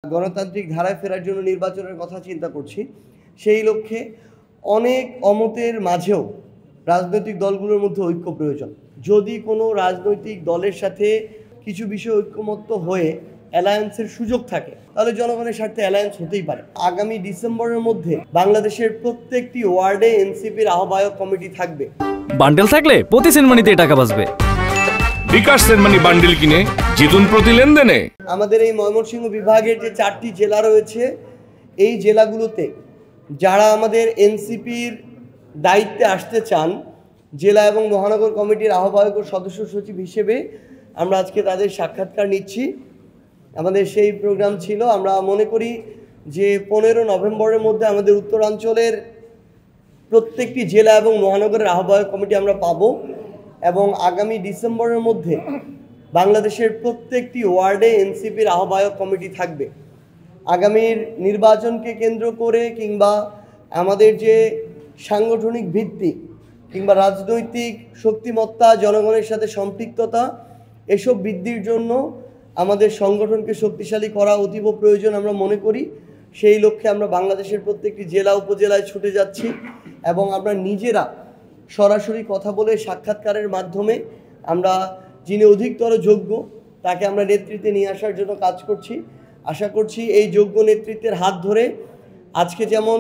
গণতান্ত্রিক ধারায় ফেরার জন্য নির্বাচনের কথা চিন্তা করছি। সেই লক্ষ্যে অনেক অমতের মাঝেও রাজনৈতিক দলগুলোর মধ্যে ঐক্য প্রয়োজন। যদি কোনো রাজনৈতিক দলের সাথে কিছু বিষয় ঐক্যমত্য হয়ে অ্যালায়েন্সের সুযোগ থাকে তাহলে জনগণের স্বার্থে অ্যালায়েন্স হতেই পারে। আগামী ডিসেম্বরের মধ্যে বাংলাদেশের প্রত্যেকটি ওয়ার্ডে এনসিপির আহ্বায়ক কমিটি থাকবে। বান্ডেল থাকলে প্রতি সেনমানিতে টাকা বাঁচবে। বিকাশ সেনমানি বান্ডেল কিনে জিতুন প্রতি লেনদেনে। আমাদের এই ময়মনসিংহ বিভাগের যে 4টি জেলা রয়েছে, এই জেলাগুলোতে যারা আমাদের এনসিপির দায়িত্বে আসতে চান, জেলা এবং মহানগর কমিটির আহ্বায়ক ও সদস্য সচিব হিসেবে আমরা আজকে তাদের সাক্ষাৎকার নিচ্ছি। আমাদের সেই প্রোগ্রাম ছিল। আমরা মনে করি যে 15 নভেম্বরের মধ্যে আমাদের উত্তরাঞ্চলের প্রত্যেকটি জেলা এবং মহানগরের আহ্বায়ক কমিটি আমরা পাবো এবং আগামী ডিসেম্বরের মধ্যে বাংলাদেশের প্রত্যেকটি ওয়ার্ডে এনসিপির আহ্বায়ক কমিটি থাকবে। আগামীর নির্বাচনকে কেন্দ্র করে কিংবা আমাদের যে সাংগঠনিক ভিত্তি কিংবা রাজনৈতিক শক্তিমত্তা, জনগণের সাথে সম্পৃক্ততা, এসব বৃদ্ধির জন্য আমাদের সংগঠনকে শক্তিশালী করা অতীব প্রয়োজন আমরা মনে করি। সেই লক্ষ্যে আমরা বাংলাদেশের প্রত্যেকটি জেলা উপজেলায় ছুটে যাচ্ছি এবং আমরা নিজেরা সরাসরি কথা বলে সাক্ষাৎকারের মাধ্যমে আমরা যিনি অধিকতর যোগ্য তাকে আমরা নেতৃত্বে নিয়ে আসার জন্য কাজ করছি। আশা করছি এই যোগ্য নেতৃত্বের হাত ধরে আজকে যেমন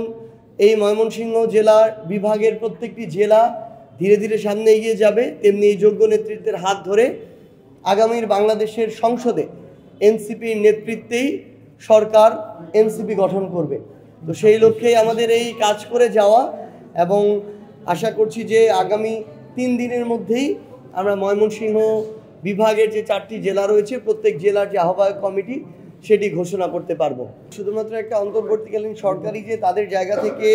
এই ময়মনসিংহ জেলার বিভাগের প্রত্যেকটি জেলা ধীরে ধীরে সামনে এগিয়ে যাবে, তেমনি এই যোগ্য নেতৃত্বের হাত ধরে আগামীর বাংলাদেশের সংসদে এনসিপির নেতৃত্বেই সরকার এনসিপি গঠন করবে। তো সেই লক্ষ্যেই আমাদের এই কাজ করে যাওয়া এবং আশা করছি যে আগামী 3 দিনের মধ্যেই আমরা ময়মনসিংহ বিভাগের যে 4টি জেলা রয়েছে প্রত্যেক জেলার যে আহ্বায়ক কমিটি সেটি ঘোষণা করতে পারবো। শুধুমাত্র একটা অন্তর্বর্তীকালীন সরকারই যে তাদের জায়গা থেকে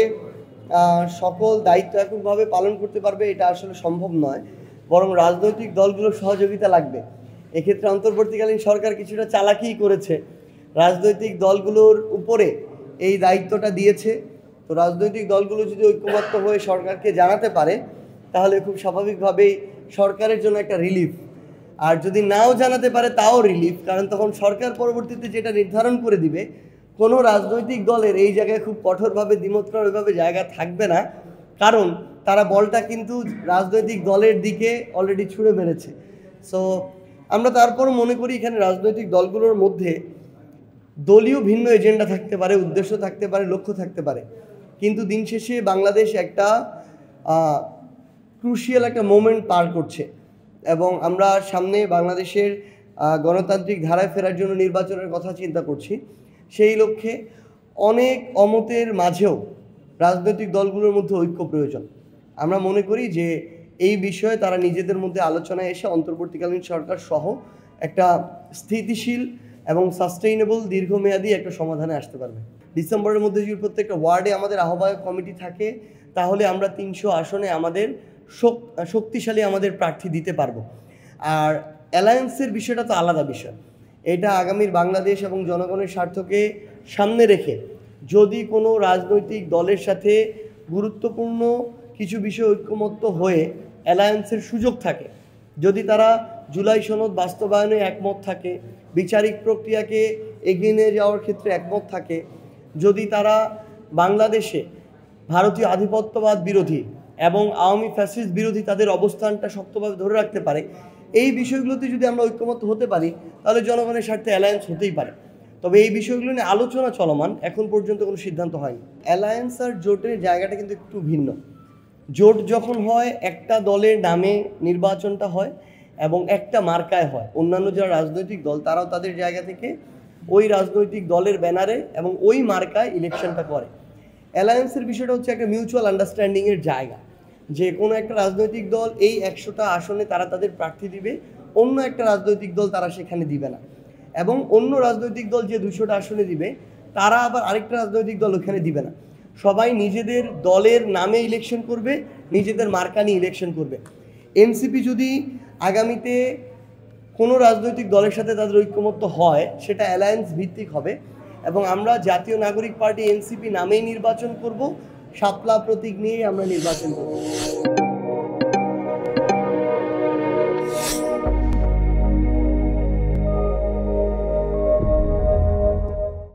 সকল দায়িত্ব এককভাবে পালন করতে পারবে এটা আসলে সম্ভব নয়, বরং রাজনৈতিক দলগুলোর সহযোগিতা লাগবে। এক্ষেত্রে অন্তর্বর্তীকালীন সরকার কিছুটা চালাকিই করেছে, রাজনৈতিক দলগুলোর উপরে এই দায়িত্বটা দিয়েছে। তো রাজনৈতিক দলগুলো যদি ঐক্যবদ্ধ হয়ে সরকারকে জানাতে পারে তাহলে খুব স্বাভাবিকভাবেই সরকারের জন্য একটা রিলিফ, আর যদি নাও জানাতে পারে তাও রিলিফ, কারণ তখন সরকার পরবর্তীতে যেটা নির্ধারণ করে দিবে কোনো রাজনৈতিক দলের এই জায়গায় খুব কঠোরভাবে দ্বিমত করার ওইভাবে জায়গা থাকবে না, কারণ তারা বলটা কিন্তু রাজনৈতিক দলের দিকে অলরেডি ছুঁড়ে মেরেছে। সো আমরা তারপর মনে করি এখানে রাজনৈতিক দলগুলোর মধ্যে দলীয় ভিন্ন এজেন্ডা থাকতে পারে, উদ্দেশ্য থাকতে পারে, লক্ষ্য থাকতে পারে, কিন্তু দিন শেষে বাংলাদেশ একটা ক্রুশিয়াল একটা মোমেন্ট পার করছে এবং আমরা সামনে বাংলাদেশের গণতান্ত্রিক ধারায় ফেরার জন্য নির্বাচনের কথা চিন্তা করছি। সেই লক্ষ্যে অনেক অমতের মাঝেও রাজনৈতিক দলগুলোর মধ্যে ঐক্য প্রয়োজন। আমরা মনে করি যে এই বিষয়ে তারা নিজেদের মধ্যে আলোচনায় এসে অন্তর্বর্তীকালীন সরকার সহ একটা স্থিতিশীল এবং সাস্টেইনেবল দীর্ঘমেয়াদী একটা সমাধানে আসতে পারবে। ডিসেম্বরের মধ্যে যদি প্রত্যেকটা ওয়ার্ডে আমাদের আহ্বায়ক কমিটি থাকে তাহলে আমরা 300 আসনে আমাদের শক্তিশালী আমাদের প্রার্থী দিতে পারবো। আর অ্যালায়েন্সের বিষয়টা তো আলাদা বিষয়, এটা আগামীর বাংলাদেশ এবং জনগণের স্বার্থকে সামনে রেখে যদি কোনো রাজনৈতিক দলের সাথে গুরুত্বপূর্ণ কিছু বিষয় ঐক্যমত্য হয়ে অ্যালায়েন্সের সুযোগ থাকে, যদি তারা জুলাই সনদ বাস্তবায়নে একমত থাকে, বিচারিক প্রক্রিয়াকে এগিয়ে নিয়ে যাওয়ার ক্ষেত্রে একমত থাকে, যদি তারা বাংলাদেশে ভারতীয় আধিপত্যবাদ বিরোধী এবং আওয়ামী ফ্যাসিস্ট বিরোধী তাদের অবস্থানটা শক্তভাবে ধরে রাখতে পারে, এই বিষয়গুলোতে যদি আমরা ঐক্যমত হতে পারি তাহলে জনগণের স্বার্থে অ্যালায়েন্স হতেই পারে। তবে এই বিষয়গুলো নিয়ে আলোচনা চলমান, এখন পর্যন্ত কোনো সিদ্ধান্ত হয়নি। অ্যালায়েন্স আর জোটের জায়গাটা কিন্তু একটু ভিন্ন। জোট যখন হয় একটা দলের নামে নির্বাচনটা হয় এবং একটা মার্কায় হয়, অন্যান্য যারা রাজনৈতিক দল তারাও তাদের জায়গা থেকে ওই রাজনৈতিক দলের ব্যানারে এবং ওই মার্কায় ইলেকশনটা করে। অ্যালায়েন্সের বিষয়টা হচ্ছে একটা মিউচুয়াল আন্ডারস্ট্যান্ডিংয়ের জায়গা, যে কোনো একটা রাজনৈতিক দল এই 100টা আসনে তারা তাদের প্রার্থী দিবে, অন্য একটা রাজনৈতিক দল তারা সেখানে দিবে না, এবং অন্য রাজনৈতিক দল যে 200টা আসনে দিবে তারা আবার আরেকটা রাজনৈতিক দল ওখানে দিবে না। সবাই নিজেদের দলের নামে ইলেকশন করবে, নিজেদের মার্কা নিয়ে ইলেকশন করবে। এনসিপি যদি আগামীতে কোনো রাজনৈতিক দলের সাথে তাদের ঐক্যমত্য হয় সেটা অ্যালায়েন্স ভিত্তিক হবে এবং আমরা জাতীয় নাগরিক পার্টি এনসিপি নামেই নির্বাচন করব, শাপলা প্রতীক নিয়েই আমরা নির্বাচন করব।